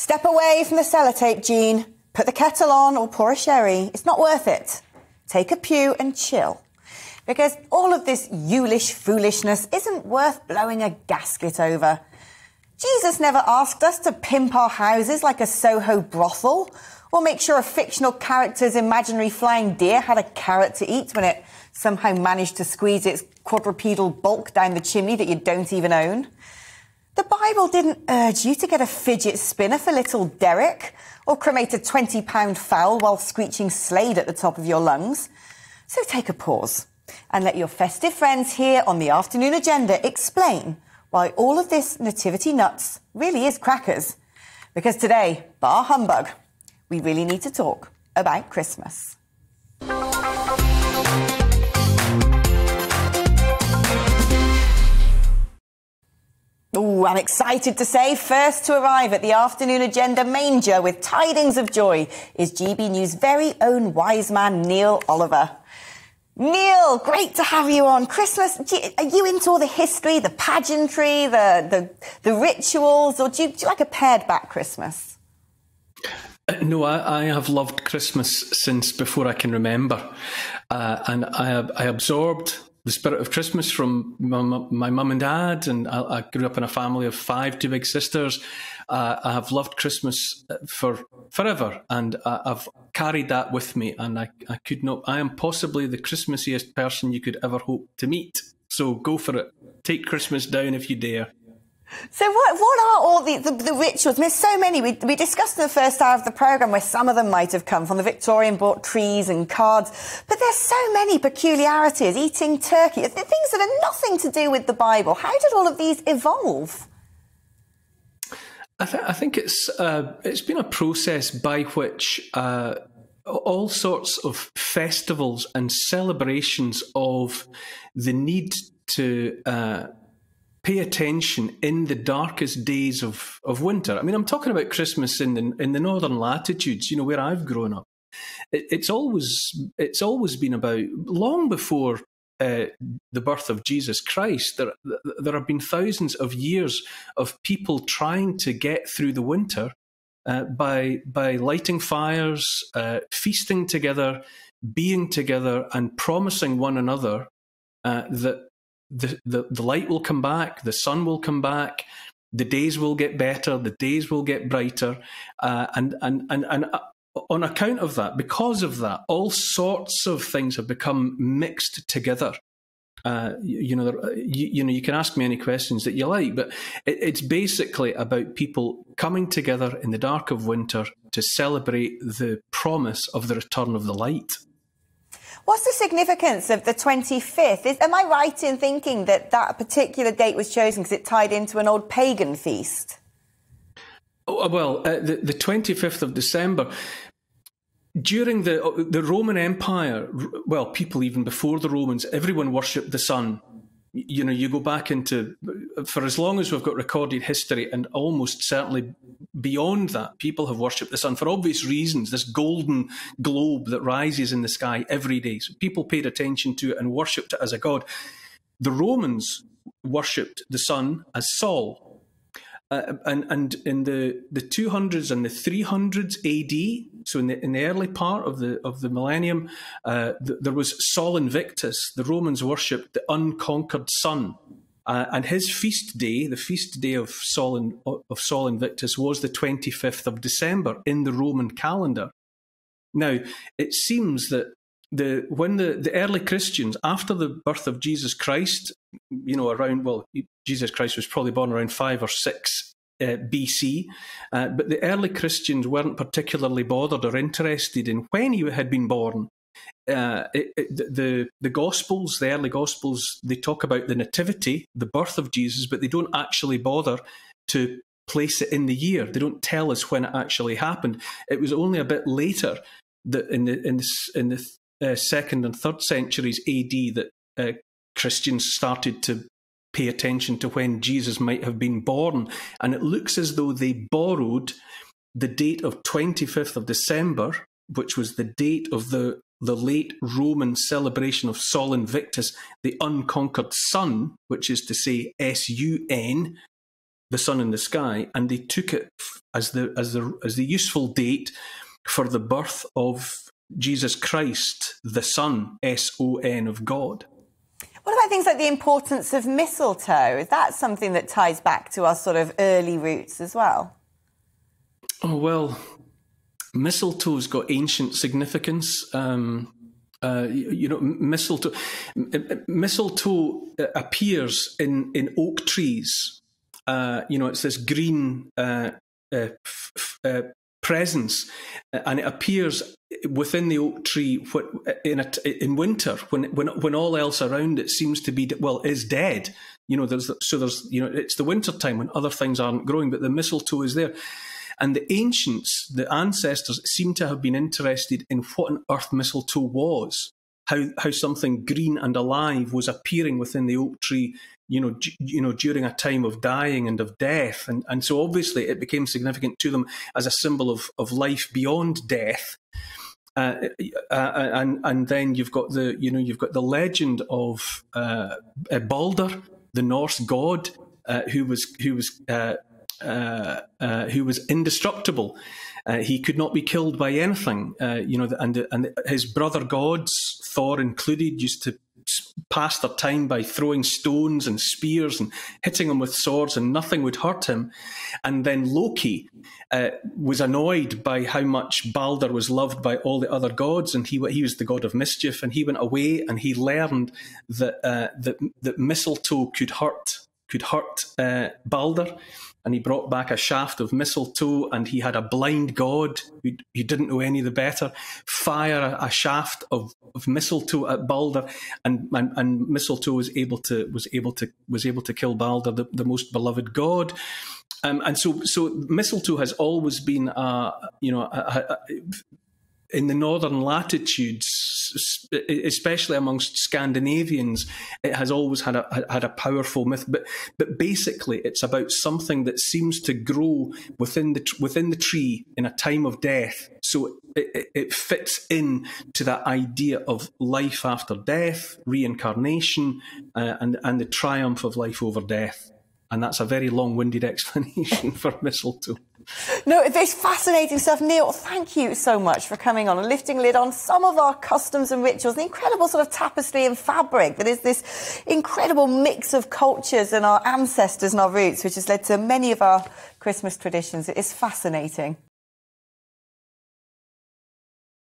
Step away from the sellotape, Jean. Put the kettle on or pour a sherry. It's not worth it. Take a pew and chill. Because all of this youlish foolishness isn't worth blowing a gasket over. Jesus never asked us to pimp our houses like a Soho brothel, or make sure a fictional character's imaginary flying deer had a carrot to eat when it somehow managed to squeeze its quadrupedal bulk down the chimney that you don't even own. The Bible didn't urge you to get a fidget spinner for little Derek, or cremate a £20 fowl while screeching Slade at the top of your lungs. So take a pause and let your festive friends here on the afternoon agenda explain why all of this nativity nuts really is crackers. Because today, bar humbug, we really need to talk about Christmas. Oh, I'm excited to say first to arrive at the afternoon agenda manger with tidings of joy is GB News' very own wise man, Neil Oliver. Neil, great to have you on. Christmas, are you into all the history, the pageantry, the rituals, or do you like a pared back Christmas? No, I have loved Christmas since before I can remember. And I absorbed the spirit of Christmas from my mum and dad, and I grew up in a family of 5, 2 big sisters. I have loved Christmas for forever, and I've carried that with me, and I am possibly the Christmassiest person you could ever hope to meet. So go for it. Take Christmas down if you dare. So what are all the rituals? I mean, so many. We discussed in the first hour of the programme where some of them might have come from the Victorian bought trees and cards. But there's so many peculiarities. Eating turkey, things that are nothing to do with the Bible. How did all of these evolve? I think it's been a process by which all sorts of festivals and celebrations of the need to pay attention in the darkest days of winter. I mean, I'm talking about Christmas in the northern latitudes, you know, where I've grown up. It's always been about, long before the birth of Jesus Christ, there have been thousands of years of people trying to get through the winter by lighting fires, feasting together, being together, and promising one another that the light will come back, the sun will come back, the days will get better, the days will get brighter, and on account of that, because of that, all sorts of things have become mixed together. You can ask me any questions that you like, but it's basically about people coming together in the dark of winter to celebrate the promise of the return of the light. What's the significance of the 25th? Am I right in thinking that particular date was chosen because it tied into an old pagan feast? Oh, well, the 25th of December, during the Roman Empire, well, people even before the Romans, everyone worshipped the sun. You know, you go back for as long as we've got recorded history, and almost certainly beyond that, people have worshipped the sun for obvious reasons, this golden globe that rises in the sky every day. So people paid attention to it and worshipped it as a god. The Romans worshipped the sun as Sol. And in the 200s and the 300s AD, so in the early part of the millennium, there was Sol Invictus. The Romans worshipped the unconquered sun, and his feast day, the feast day of Sol Invictus, was the 25th of December in the Roman calendar. Now, it seems that when the early Christians, after the birth of Jesus Christ, Jesus Christ was probably born around 5 or 6 BC, but the early Christians weren't particularly bothered or interested in when he had been born. The Gospels, the early Gospels, they talk about the nativity, the birth of Jesus, but they don't actually bother to place it in the year. They don't tell us when it actually happened. It was only a bit later that in the 2nd and 3rd centuries AD that Christians started to pay attention to when Jesus might have been born. And it looks as though they borrowed the date of 25th of December, which was the date of the late Roman celebration of Sol Invictus, the unconquered sun, which is to say SUN, the sun in the sky, and they took it as the useful date for the birth of Jesus Christ, the Son, S-O-N, of God. What about things like the importance of mistletoe? Is that something that ties back to our sort of early roots as well? Oh, well, mistletoe's got ancient significance. Mistletoe appears in oak trees. It's this green presence, and it appeers within the oak tree in winter when all else around it seems to be is dead. There's it's the winter time when other things aren't growing, but the mistletoe is there. And the ancients, the ancestors, seem to have been interested in what on earth mistletoe was, how something green and alive was appearing within the oak tree, during a time of dying and of death. And so obviously it became significant to them as a symbol of life beyond death. And then you've got the legend of Balder, the Norse god, who was indestructible. He could not be killed by anything. And his brother gods, Thor included, used to pass their time by throwing stones and spears and hitting him with swords, and nothing would hurt him. And then Loki was annoyed by how much Balder was loved by all the other gods, and he was the god of mischief. And he went away and he learned that mistletoe could hurt Balder. And he brought back a shaft of mistletoe, and he had a blind god who didn't know any the better fire a shaft of mistletoe at Balder, and mistletoe was able to kill Balder, the most beloved god. And so mistletoe has always been in the northern latitudes, especially amongst Scandinavians, it has always had a powerful myth. But basically, it's about something that seems to grow within the tree in a time of death. So it fits in to that idea of life after death, reincarnation, and the triumph of life over death. And that's a very long-winded explanation for mistletoe. No, it's fascinating stuff. Neil, thank you so much for coming on and lifting a lid on some of our customs and rituals, the incredible sort of tapestry and fabric that is this incredible mix of cultures and our ancestors and our roots, which has led to many of our Christmas traditions. It is fascinating.